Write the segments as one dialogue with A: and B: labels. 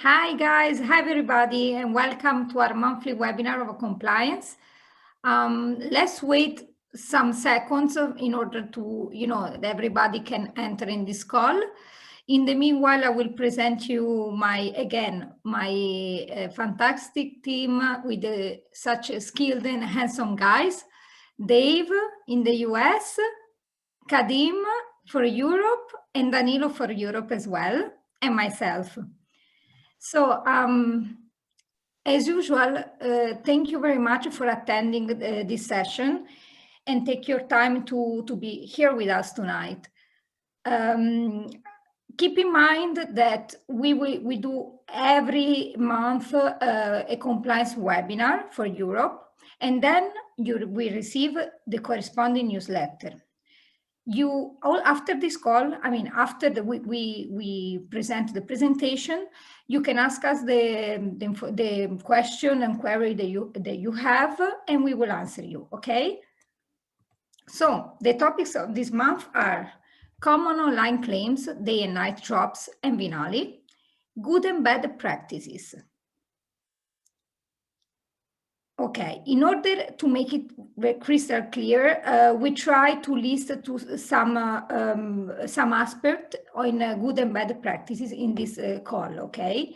A: Hi guys, hi everybody, and welcome to our monthly webinar of compliance. Let's wait some seconds in order to, that everybody can enter in this call. In the meanwhile, I will present you my fantastic team with such skilled and handsome guys. Dave in the US, Kadim for Europe, and Danilo for Europe as well, and myself. So, as usual, thank you very much for attending this session and take your time to be here with us tonight. Keep in mind that we do every month a compliance webinar for Europe, and then we receive the corresponding newsletter. After this call, after we present the presentation, you can ask us the question and query that you have, and we will answer you. Okay. So the topics of this month are common online claims, day and night drops, and Vinali, good and bad practices. Okay, in order to make it crystal clear, we try to list to some aspect on good and bad practices in this call, okay?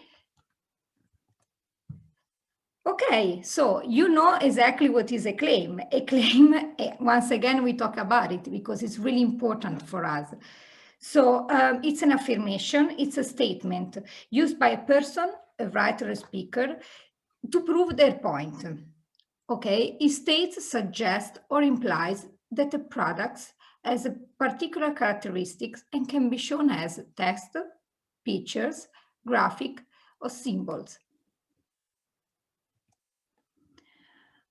A: Okay, so you know exactly what is a claim. A claim, once again, we talk about it because it's really important for us. So it's an affirmation, it's a statement used by a person, a writer, a speaker, to prove their point. Okay, it states, suggests, or implies that a product has a particular characteristics and can be shown as text, pictures, graphic, or symbols.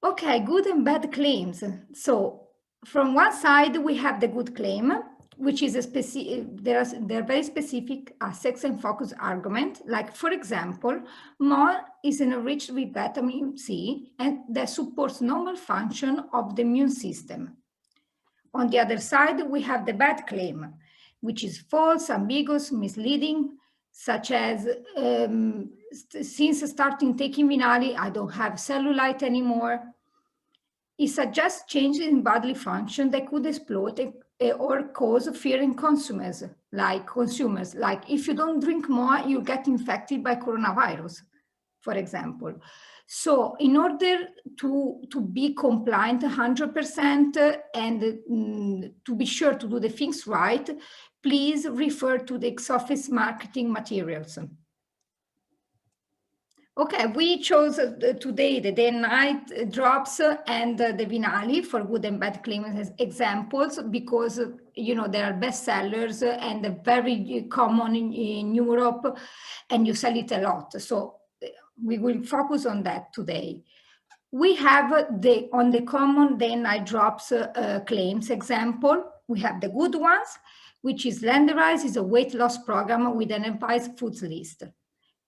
A: Okay, good and bad claims. So from one side, we have the good claim, which is a specific, they're very specific sex and focus argument. Like, for example, more is enriched with vitamin C and that supports normal function of the immune system. On the other side, we have the bad claim, which is false, ambiguous, misleading, such as since starting taking Vinali, I don't have cellulite anymore. It suggests changes in bodily function that could exploit or cause fear in consumers. Like if you don't drink more, you get infected by coronavirus, for example. So in order to be compliant 100% and to be sure to do the things right, please refer to the ex-office marketing materials. Okay, we chose today the day and night drops and the Vinali for good and bad claims as examples because, they are bestsellers and very common in Europe and you sell it a lot. So we will focus on that today. We have on the common day and night drops claims example, we have the good ones, which is Slenderize is a weight loss program with an advised foods list.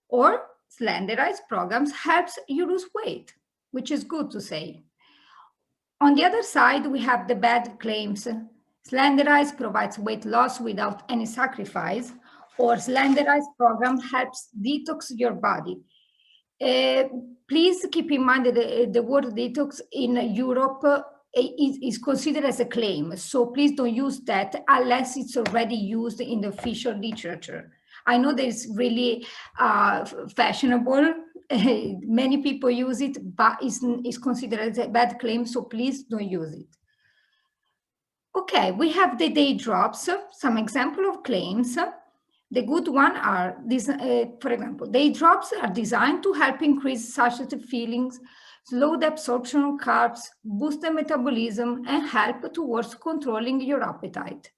A: Or Slenderize programs helps you lose weight, which is good to say. On the other side, we have the bad claims. Slenderize provides weight loss without any sacrifice, or Slenderize program helps detox your body. Please keep in mind that the word detox in Europe is considered as a claim. So please don't use that unless it's already used in the official literature. I know that it's really fashionable. Many people use it, but it's considered as a bad claim. So please don't use it. Okay, we have the day drops, some example of claims. The good one are, for example, day drops are designed to help increase satiety feelings, slow the absorption of carbs, boost the metabolism, and help towards controlling your appetite.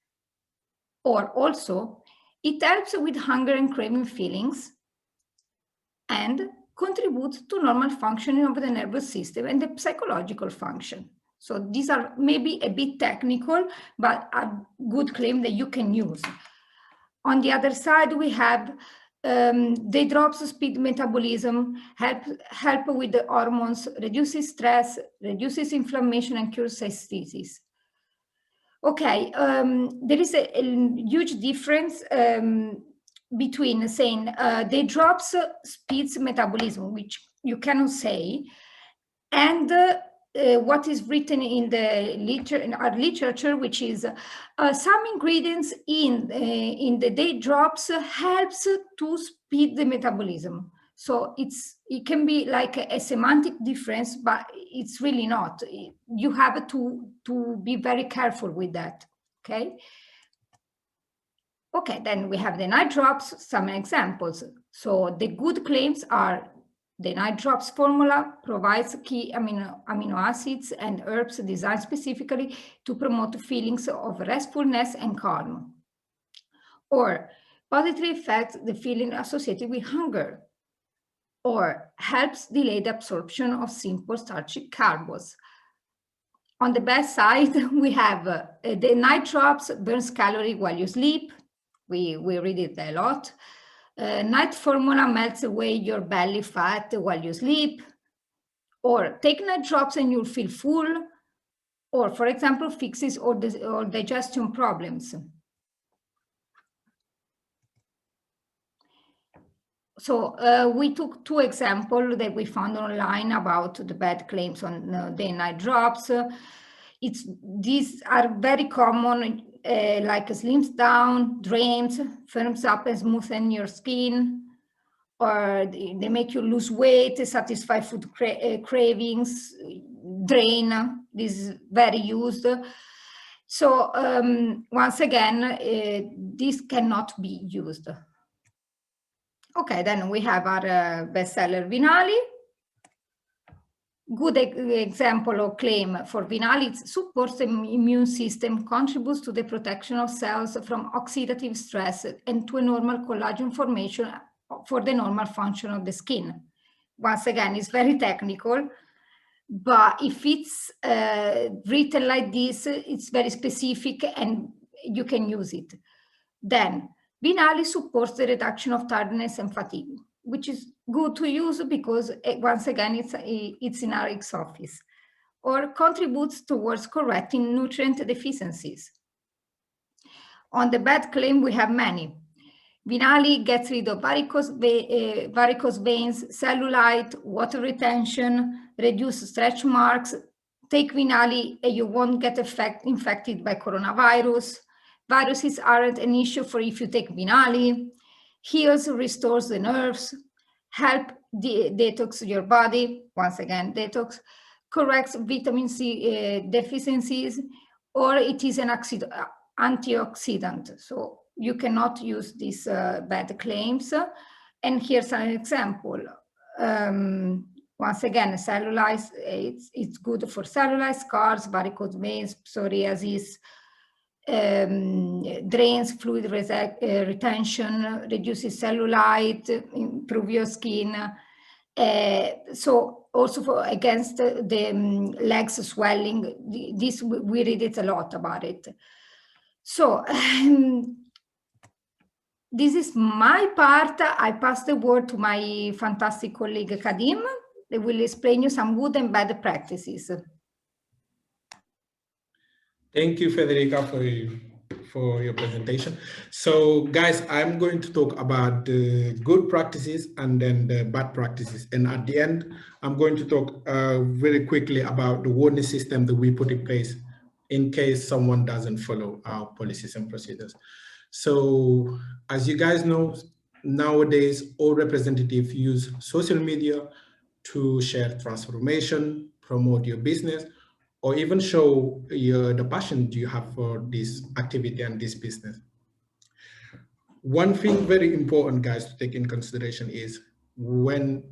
A: Or also, it helps with hunger and craving feelings and contributes to normal functioning of the nervous system and the psychological function. So these are maybe a bit technical, but a good claim that you can use. On the other side, we have they drops speed metabolism, help with the hormones, reduces stress, reduces inflammation, and cures cystitis. Okay, there is a huge difference between saying the drops speeds metabolism, which you cannot say, and what is written in our literature, which is some ingredients in the day drops helps to speed the metabolism. So it can be like a semantic difference, but it's really not. You have to be very careful with that. Okay. Okay, then we have the night drops, some examples. So the good claims are the night drops formula provides key amino acids and herbs designed specifically to promote feelings of restfulness and calm. Or positively affects the feeling associated with hunger. Or helps delay the absorption of simple starchy carbs. On the bad side, we have the night drops burns calories while you sleep. We read it a lot. Night formula melts away your belly fat while you sleep. Or take night drops and you'll feel full. Or, for example, fixes or digestion problems. So we took 2 examples that we found online about the bad claims on day and night drops. These are very common, like slims down, drains, firms up and smoothen your skin, or they make you lose weight, satisfy food cravings, drain. This is very used. So once again, this cannot be used. Okay, then we have our bestseller Vinali. Good example of claim for Vinali: it supports the immune system, contributes to the protection of cells from oxidative stress, and to a normal collagen formation for the normal function of the skin. Once again, it's very technical, but if it's written like this, it's very specific and you can use it. Then Vinali supports the reduction of tiredness and fatigue, which is good to use because once again, it's in Rx office, or contributes towards correcting nutrient deficiencies. On the bad claim, we have many. Vinali gets rid of varicose veins, cellulite, water retention, reduce stretch marks. Take Vinali and you won't get infected by coronavirus. Viruses aren't an issue for if you take Vinali. Heals, restores the nerves, help detox your body. Once again, detox, corrects vitamin C deficiencies, or it is an antioxidant. So you cannot use these bad claims. And here's an example. Once again, cellulite, it's good for cellulite, scars, varicose veins, psoriasis, drains fluid retention, reduces cellulite, improve your skin. So also against the legs swelling, this we read it a lot about it. So this is my part. I pass the word to my fantastic colleague Kadim. They will explain you some good and bad practices.
B: Thank you, Federica, for your presentation. So guys, I'm going to talk about the good practices and then the bad practices. And at the end, I'm going to talk very quickly about the warning system that we put in place in case someone doesn't follow our policies and procedures. So as you guys know, nowadays, all representatives use social media to share transformation, promote your business, or even show the passion you have for this activity and this business. One thing very important, guys, to take in consideration is when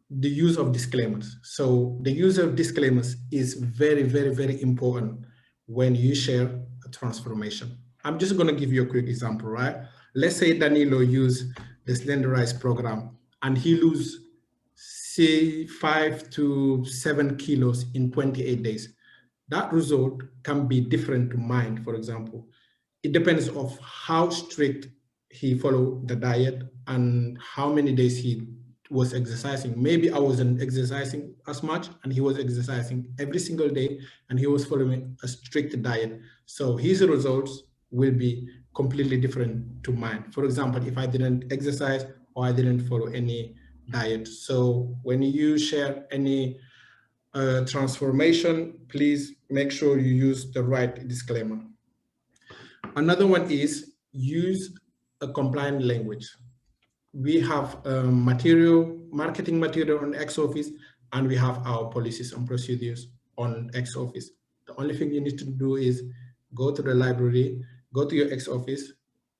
B: the use of disclaimers. So the use of disclaimers is very, very, very important when you share a transformation. I'm just going to give you a quick example, right? Let's say Danilo use the Slenderize program and he lose say 5 to 7 kilos in 28 days. That result can be different to mine, for example. It depends on how strict he followed the diet and how many days he was exercising. Maybe I wasn't exercising as much and he was exercising every single day and he was following a strict diet. So his results will be completely different to mine. For example, if I didn't exercise or I didn't follow any diet. So when you share any transformation, please make sure you use the right disclaimer. Another one is use a compliant language. We have marketing material on Xoffice, and we have our policies and procedures on Xoffice. The only thing you need to do is go to the library, go to your Xoffice,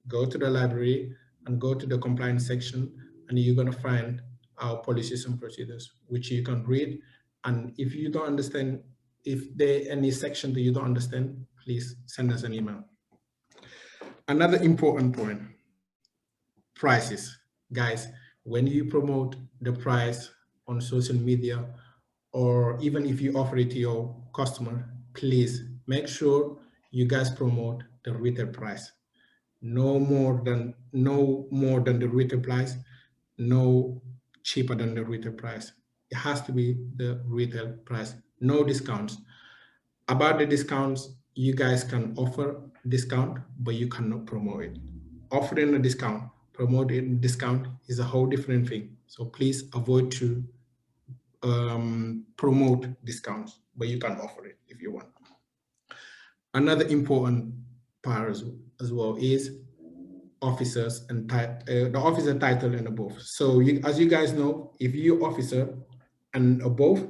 B: go to the library, and go to the compliance section, and you're going to find our policies and procedures, which you can read. And if you don't understand, if there any section that you don't understand, please send us an email. Another important point, prices. Guys, when you promote the price on social media, or even if you offer it to your customer, please make sure you guys promote the retail price. No more than the retail price, no cheaper than the retail price. It has to be the retail price, no discounts. About the discounts, you guys can offer discount, but you cannot promote it. Offering a discount, promoting discount is a whole different thing. So please avoid to promote discounts, but you can offer it if you want. Another important part as well is officers and the officer title and above. So as you guys know, if you're officer and above,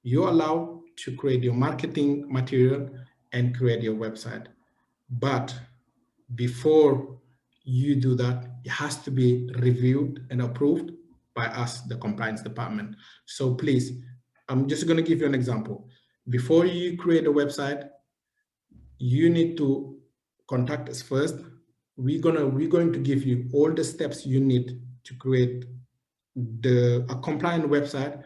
B: you're allowed to create your marketing material and create your website. But before you do that, it has to be reviewed and approved by us, the compliance department. So please, I'm just going to give you an example. Before you create a website, you need to contact us first. We're going to give you all the steps you need to create a compliant website.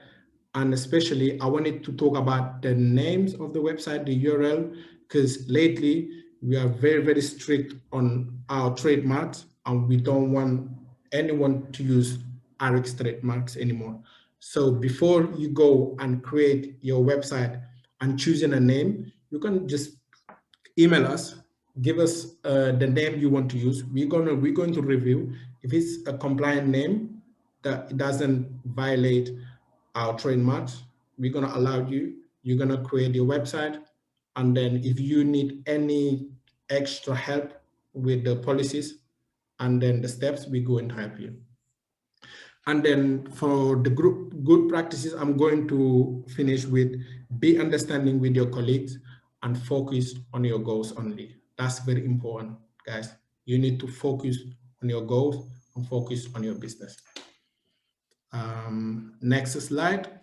B: And especially, I wanted to talk about the names of the website, the URL, because lately we are very, very strict on our trademarks, and we don't want anyone to use RX trademarks anymore. So before you go and create your website and choosing a name, you can just email us, give us the name you want to use. We're going to review if it's a compliant name that it doesn't violate our trademarks. We're going to allow you. You're going to create your website, and then if you need any extra help with the policies and then the steps, we're going to help you. And then for the group good practices, I'm going to finish with be understanding with your colleagues and focus on your goals only. That's very important, guys. You need to focus on your goals and focus on your business. Next slide.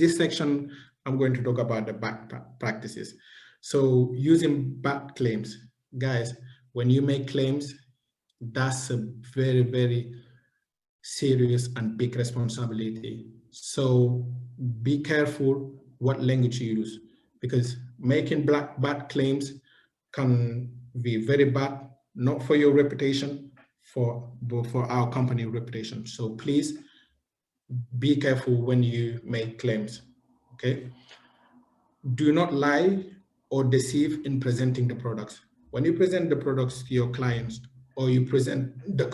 B: This section, I'm going to talk about the bad practices. So using bad claims, guys, when you make claims, that's a very, very serious and big responsibility. So be careful what language you use, because making bad claims can be very bad, not for your reputation, but for our company reputation. So please be careful when you make claims, okay? Do not lie or deceive in presenting the products. When you present the products to your clients, or you present the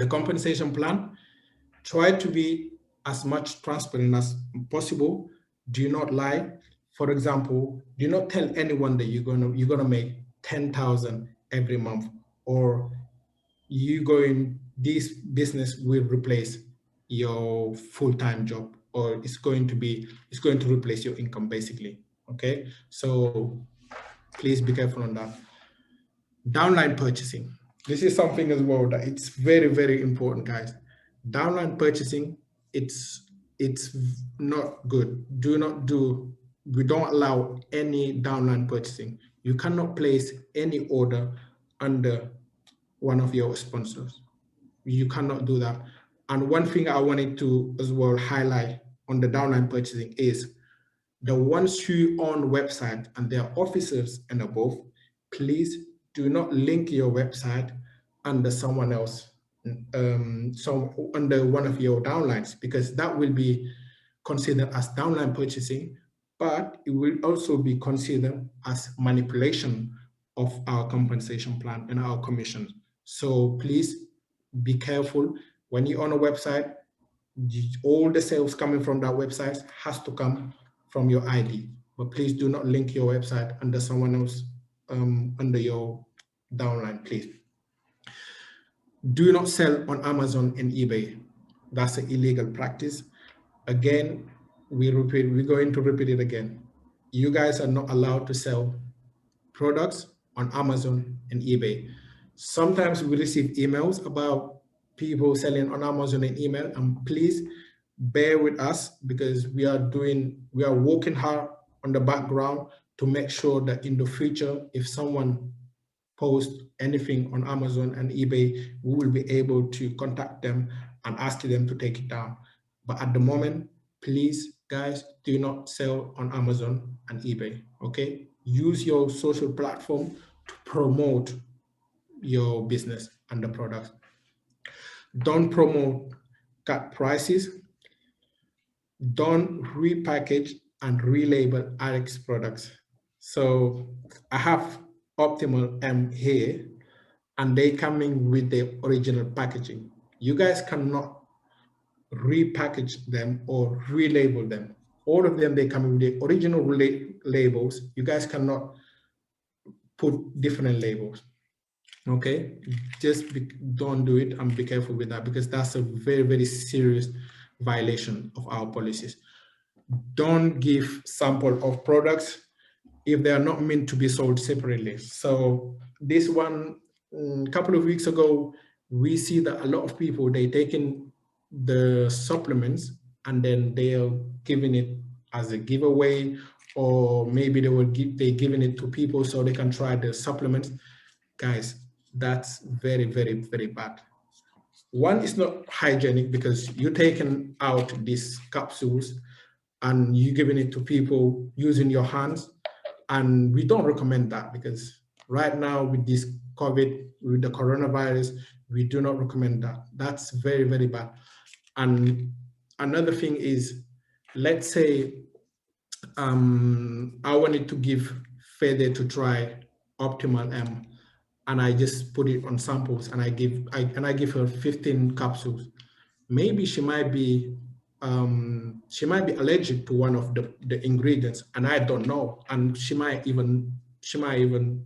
B: compensation plan, try to be as much transparent as possible. Do not lie. For example, do not tell anyone that you're gonna make 10,000 every month, or this business will replace your full-time job, or it's going to replace your income, basically. Okay, so please be careful on that. Downline purchasing. This is something as well that it's very, very important, guys. Downline purchasing, it's not good. We don't allow any downline purchasing. You cannot place any order under one of your sponsors. You cannot do that. And one thing I wanted to as well highlight on the downline purchasing is the ones who own website and their officers and above, please do not link your website under someone else, under one of your downlines, because that will be considered as downline purchasing, but it will also be considered as manipulation of our compensation plan and our commissions. So please be careful when you're on a website. All the sales coming from that website has to come from your ID, but please do not link your website under someone else, under your downline, please. Do not sell on Amazon and eBay. That's an illegal practice. Again, we're going to repeat it again. You guys are not allowed to sell products on Amazon and eBay. Sometimes we receive emails about people selling on Amazon and email, and please bear with us because we are working hard on the background to make sure that in the future, if someone posts anything on Amazon and eBay, we will be able to contact them and ask them to take it down. But at the moment, please, guys, do not sell on Amazon and eBay, okay? Use your social platform to promote your business and the product. Don't promote cut prices. Don't repackage and relabel RX products. So I have Optimal M here, and they coming with the original packaging. You guys cannot repackage them or relabel them. All of them, they come with the original labels. You guys cannot put different labels. Okay, just don't do it and be careful with that, because that's a very, very serious violation of our policies. Don't give sample of products if they are not meant to be sold separately. So this one, a couple of weeks ago, we see that a lot of people, they taking the supplements and then they are giving it as a giveaway, or maybe they giving it to people so they can try the supplements. Guys, that's very, very, very bad. One, is not hygienic because you're taking out these capsules and you're giving it to people using your hands. And we don't recommend that, because right now with this COVID, with the coronavirus, we do not recommend that. That's very, very bad. And another thing is, let's say I wanted to give Fede to try Optimal M, and I just put it on samples, and I give her 15 capsules. Maybe she might be allergic to one of the ingredients, and I don't know, and she might even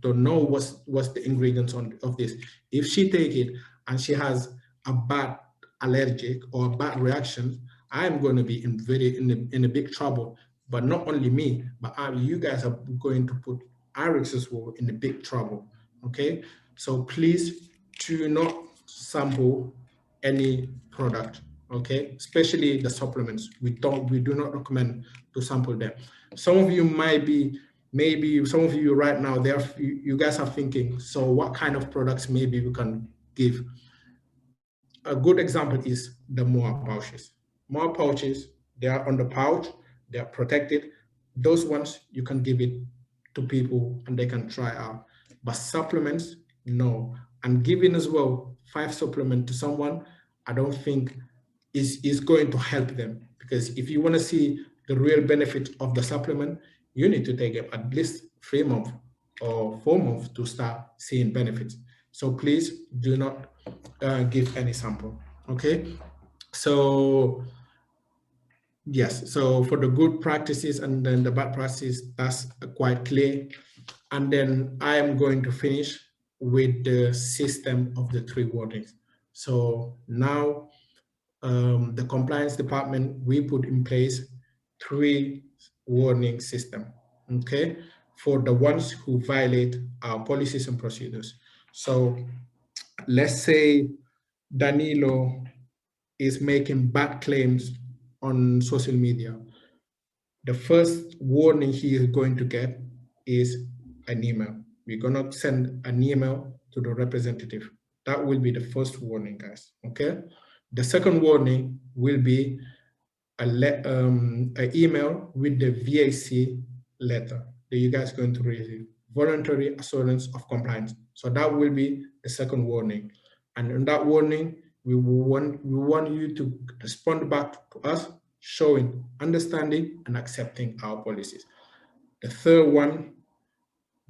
B: don't know what's the ingredients of this. If she take it and she has a bad allergic or a bad reaction, I'm going to be in a big trouble. But not only me, but you guys are going to put RX as well in a big trouble. Okay, so please do not sample any product. Okay, especially the supplements. We do not recommend to sample them. Some of you maybe some of you right now, you guys are thinking, so what kind of products maybe we can give? A good example is the MOA pouches. MOA pouches, they are on the pouch, they are protected. Those ones you can give it to people and they can try out. But supplements, no. And giving as well 5 supplements to someone, I don't think is going to help them, because if you want to see the real benefit of the supplement, you need to take it at least 3 months or 4 months to start seeing benefits. So please do not give any sample. Okay, so yes, so for the good practices and then the bad practices, that's quite clear. And then I am going to finish with the system of the 3 warnings. So now the compliance department, we put in place 3 warning system, okay, for the ones who violate our policies and procedures. So let's say Danilo is making bad claims on social media. The first warning he is going to get is an email. We're gonna send an email to the representative. That will be the first warning, guys, okay? The second warning will be an email with the VAC letter that you guys are going to receive, voluntary assurance of compliance. So that will be the second warning. And in that warning, we want you to respond back to us showing understanding and accepting our policies. The third one,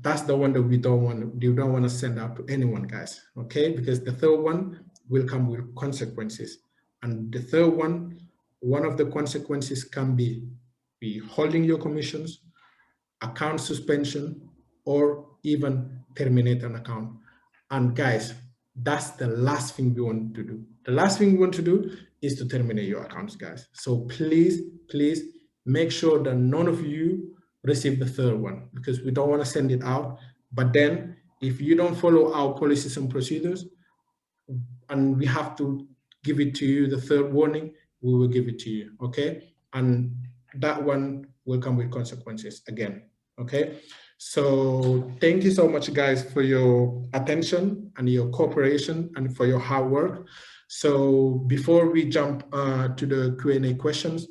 B: that's the one that we don't want to send out to anyone, guys, okay? Because the third one will come with consequences. And the third one of the consequences can be holding your commissions, account suspension, or even terminate an account. And guys, that's the last thing we want to do. The last thing we want to do is to terminate your accounts, guys. So please, please make sure that none of you receive the third one, because we don't want to send it out. But then if you don't follow our policies and procedures, and we have to give it to you, the third warning, we will give it to you, okay? And that one will come with consequences again, okay? So thank you so much, guys, for your attention and your cooperation and for your hard work. So before we jump to the Q&A questions,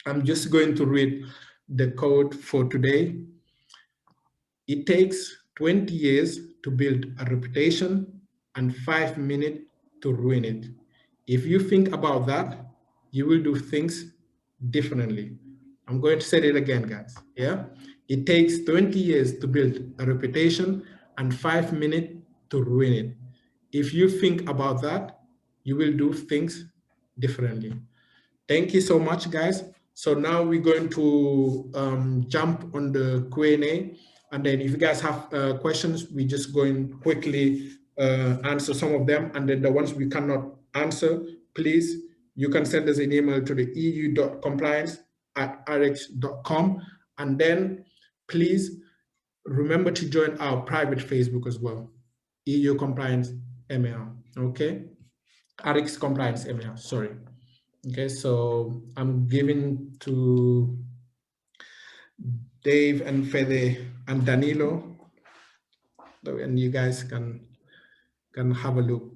B: I'm just going to read the code for today. It takes 20 years to build a reputation and 5 minutes to ruin it. If you think about that, you will do things differently. I'm going to say it again, guys. Yeah, it takes 20 years to build a reputation and 5 minutes to ruin it. If you think about that, you will do things differently. Thank you so much, guys. So now we're going to jump on the Q&A, and then if you guys have questions, we're just going quickly answer some of them, and then the ones we cannot answer, please, you can send us an email to the eu.compliance@rx.com, and then please remember to join our private Facebook as well, EU Compliance ML, okay? RX Compliance ML, sorry. Okay, so I'm giving to Dave and Fede and Danilo, and you guys can have a look